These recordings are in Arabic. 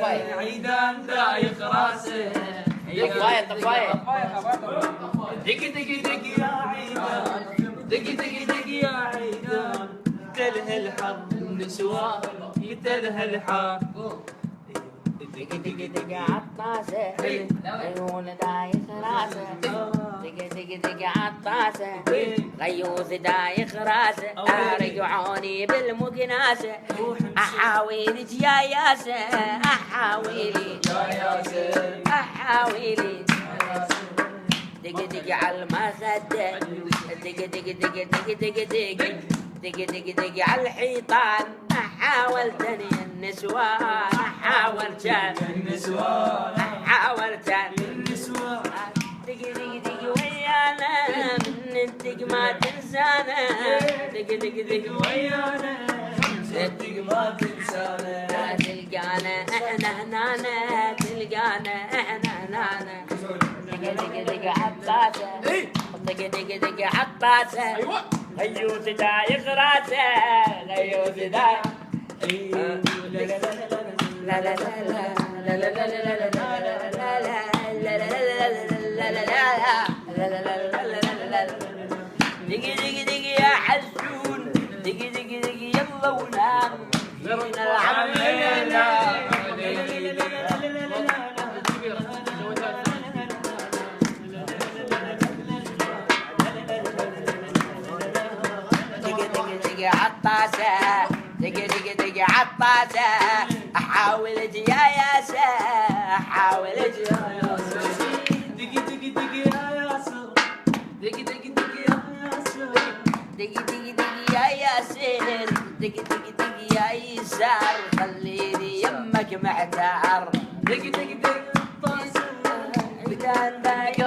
عيدان دايخ راسه طفاية طفاية دق دق دق يا عيدان دق دق دق يا عيدان تله الحر النسوان يتله الحر دق دق دق عطاسة عيون دايخ راسه دق دق دق عطاسة غيوث دايخ راسه رجعوني بالمكناسة أحاويلك يا ياسة أحاويلي أحاويلي دق دق على المخدة دق دق دق دق دق دق دق دق دق على الحيطان حاولتني النسوان حاولتني النسوان حاولتني دق دق دق ويانا من انتق ما تنسانا دق دق دق ويانا صدق ما تنسانا تلقانا احنا هنانا تلقانا احنا هنانا دق دق دق عطاسة دق دق دق عطاسة غيوث دايخ راسه غيوث دايخ لا لا لا لا لا لا لا لا دق دق دق يا حزون دق دق دق يلا ونام فينا العم عطاسة دق دق دق عطاسة أحاول يا ياسة أحاول يا ياسة دق دق دق يا ياسر دق دق دق يا ياسر دق دق دق يا ياسر دق دق دق يا يسار خليني يمك محتار دق دق دق طاسر بدان باقي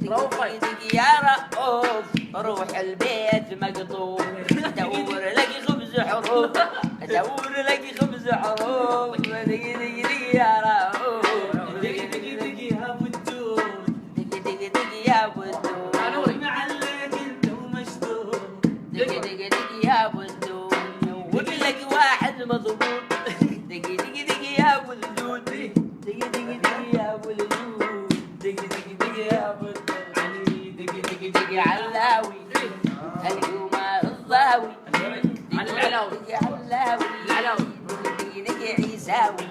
روفي دق يا رؤوف روح البيت مقطوف ادور لك خبز حروف ادور لك خبز حروف دق دق دق يا رؤوف دق دق دق يا بدون دق دق دق يا بدون انا معلق انت ومشدود دق دق دق يا بدون وقلك واحد مضبوط دق دق دق يا ولدود دق دق دق يا ولدود دق دق دق يا ولدود دق دق دق علاوي اليوم الضاوي العلاوي دق علاوي دق دق عيساوي